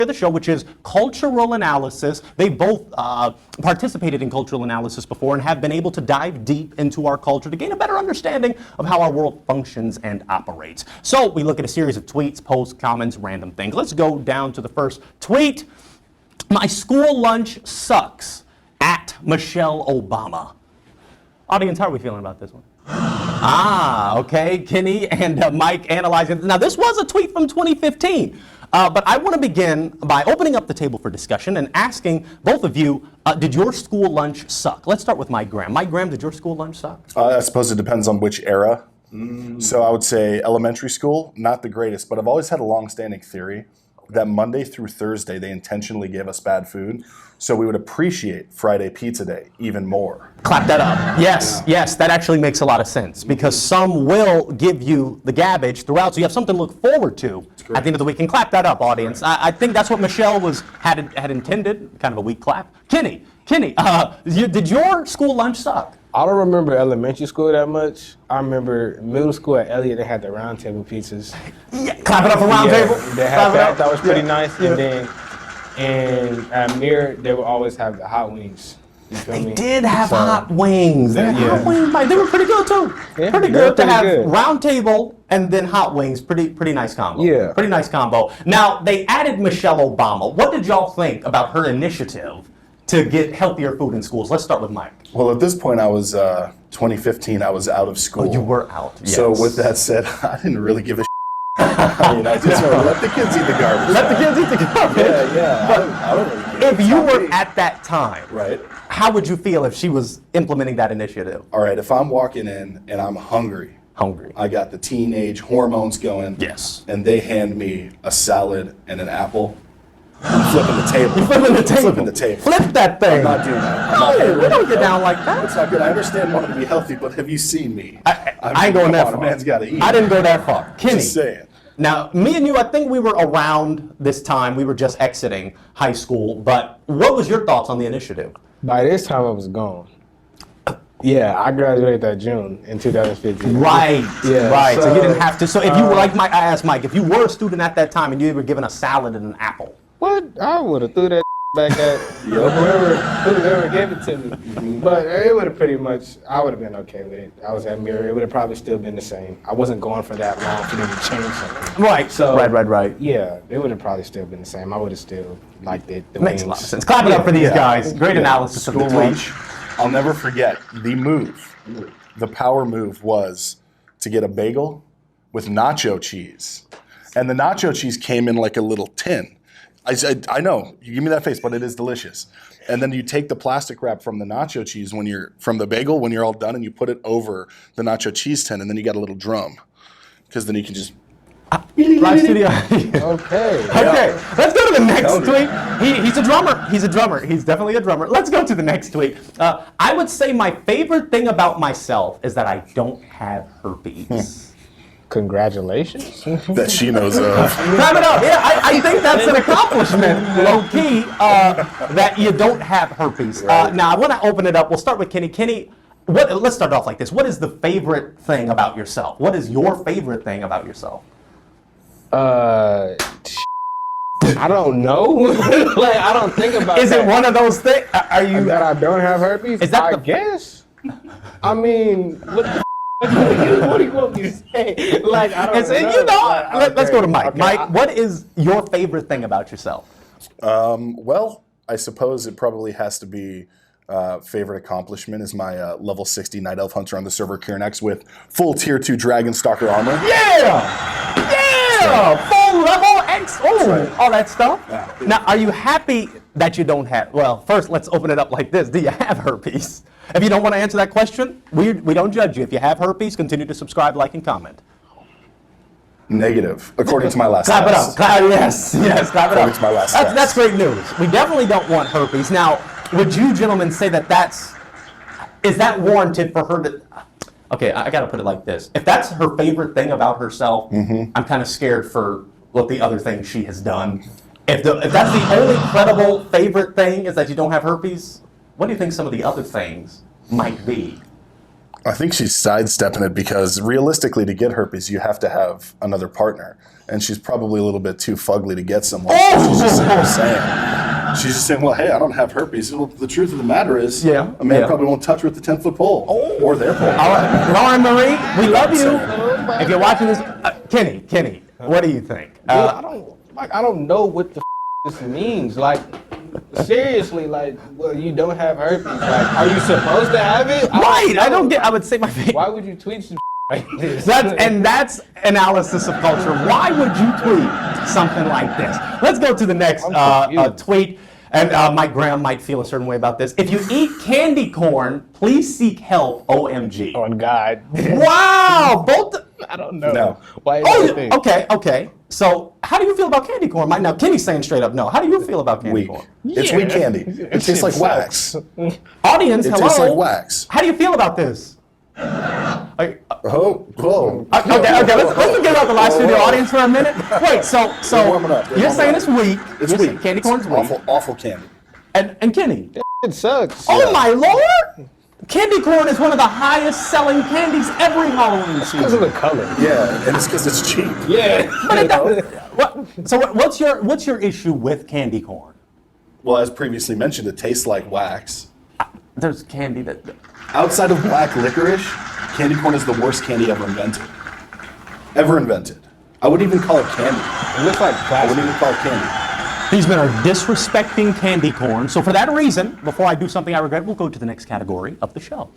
of the show, which is cultural analysis. They both participated in cultural analysis before and have been able to dive deep into our culture to gain a better understanding of how our world functions and operates. So we look at a series of tweets, posts, comments, random things. Let's go down to the first tweet. My school lunch sucks, at Michelle Obama. Audience, how are we feeling about this one? Okay, Kenny and Mike analyzing. Now, this was a tweet from 2015, but I want to begin by opening up the table for discussion and asking both of you, did your school lunch suck? Let's start with Mike Graham. Mike Graham, did your school lunch suck? I suppose it depends on which era. So I would say elementary school, not the greatest, but I've always had a long-standing theory that Monday through Thursday, they intentionally gave us bad food, so we would appreciate Friday Pizza Day even more. Clap that up. Yes, yes, that actually makes a lot of sense because some will give you the garbage throughout, so you have something to look forward to at the end of the week. And clap that up, audience. I think that's what Michelle had intended, kind of a weak clap. Kenny, did your school lunch suck? I don't remember elementary school that much. I remember middle school at Elliott, they had the round table pizzas. Yeah, clap it up for round table. They had that. That was pretty nice. Yeah. And then at Mirror, they would always have the hot wings. You feel me? They did have hot wings. They had hot wings, Mike. They were pretty good too. Yeah, pretty good to have good. round table and then hot wings. Pretty nice combo. Yeah. Pretty nice combo. Now, they added Michelle Obama. What did y'all think about her initiative to get healthier food in schools? Let's start with Mike. Well, at this point, I was 2015. I was out of school. Oh, you were out. Yes. So with that said, I didn't really give a I mean, I just want to let the kids eat the garbage. Let the kids eat the garbage. Yeah. But I don't really care. if you were at that time, Right. how would you feel if she was implementing that initiative? All right, if I'm walking in and I'm hungry, I got the teenage hormones going. Yes. And they hand me a salad and an apple. I'm flipping the table. You're flipping the table. Flipping the table. Flip that thing. I'm not doing that. No, we don't get down like that. It's not good. I understand wanting to be healthy, but have you seen me? I ain't going that far. A man's got to eat. I didn't go that far. Kenny. Just saying. Now, me and you, I think we were around this time. We were just exiting high school. But what was your thoughts on the initiative? By this time, I was gone. Yeah, I graduated that June in 2015. Right. Yeah. Right. So you didn't have to. So if you were like Mike, I asked Mike, if you were a student at that time and you were given a salad and an apple. What? I would have threw that back at whoever gave it to me. But it would have pretty much, I would have been okay with it. I was at Mirror. It would have probably still been the same. I wasn't going for that long for them to change something. Right. So, Right. Yeah, it would have probably still been the same. I would have still liked it. The Makes wings. a lot of sense. Clap it up for these guys. Great analysis of the School tweet. lunch. I'll never forget the move. The power move was to get a bagel with nacho cheese. And the nacho cheese came in like a little tin. I said, I know, you give me that face, but it is delicious. And then you take the plastic wrap from the nacho cheese from the bagel when you're all done, and you put it over the nacho cheese tin, and then you got a little drum. Because then you can just... Live studio. Okay. Okay, let's go to the next tweet. He's a drummer. He's a drummer. He's definitely a drummer. Let's go to the next tweet. I would say my favorite thing about myself is that I don't have herpes. Congratulations. that she knows of. Clap it up. Yeah, I think that's an accomplishment, low key, that you don't have herpes. Right. Now, I want to open it up. We'll start with Kenny. Kenny, let's start off like this. What is the favorite thing about yourself? What is your favorite thing about yourself? I don't know. Like, I don't think about Is that. it one of those things? Are you That I don't have herpes? Is that I the- guess. I mean, what the what do you want me to say? Like, I don't know. You know, let's go to Mike. Okay. Mike, what is your favorite thing about yourself? Well, I suppose it probably has to be favorite accomplishment is my level 60 Night Elf Hunter on the server Kieran with full tier 2 Dragon Stalker armor. Yeah! Full level X. Oh, all that stuff. Yeah. Now, are you happy that you don't have? Well, first, let's open it up like this. Do you have herpes? If you don't want to answer that question, we don't judge you. If you have herpes, continue to subscribe, like, and comment. Negative, according to my last Clap it test. up. Yes, clap it According up. to my last test. That's great news. We definitely don't want herpes. Now, would you gentlemen say is that warranted for her to? Okay, I got to put it like this. If that's her favorite thing about herself, I'm kind of scared for what the other things she has done. If that's the only credible favorite thing is that you don't have herpes, what do you think some of the other things might be? I think she's sidestepping it because realistically, to get herpes, you have to have another partner, and she's probably a little bit too fugly to get someone. So she's just she's just saying, well, hey, I don't have herpes. Well, the truth of the matter is, a man probably won't touch her with the 10-foot pole or their pole. All right, Lauren Marie, we love you. If you're watching this, Kenny, what do you think? I don't know what the this means. Like, seriously, like, well, you don't have herpes. Like, are you supposed to have it? I don't get. I would say my favorite. Why would you tweet some like this? That's analysis of culture. Why would you tweet something like this? Let's go to the next tweet. And Mike Graham might feel a certain way about this. If you eat candy corn, please seek help. OMG. On God. Wow. Both. I don't know. No. Why? Okay. So, how do you feel about candy corn? Now, Kenny's saying straight up no. How do you feel about candy corn? It's weak candy. It tastes like wax. Audience, hello. It tastes like wax. How do you feel about this? Whoa. Okay. Let's forget about the live studio audience for a minute. Wait, so warming up. you're saying it's weak? It's weak. Candy corn's weak. Awful candy. And Kenny. It sucks. Oh my Lord! Candy corn is one of the highest selling candies every Halloween Because of season. the color. Yeah, and it's because it's cheap. Yeah. But what's your issue with candy corn? Well, as previously mentioned, it tastes like wax. There's candy that. Outside of black licorice, candy corn is the worst candy ever invented. Ever invented. I wouldn't even call it candy. It looks like I plastic. wouldn't even call it candy. These men are disrespecting candy corn. So for that reason, before I do something I regret, we'll go to the next category of the show.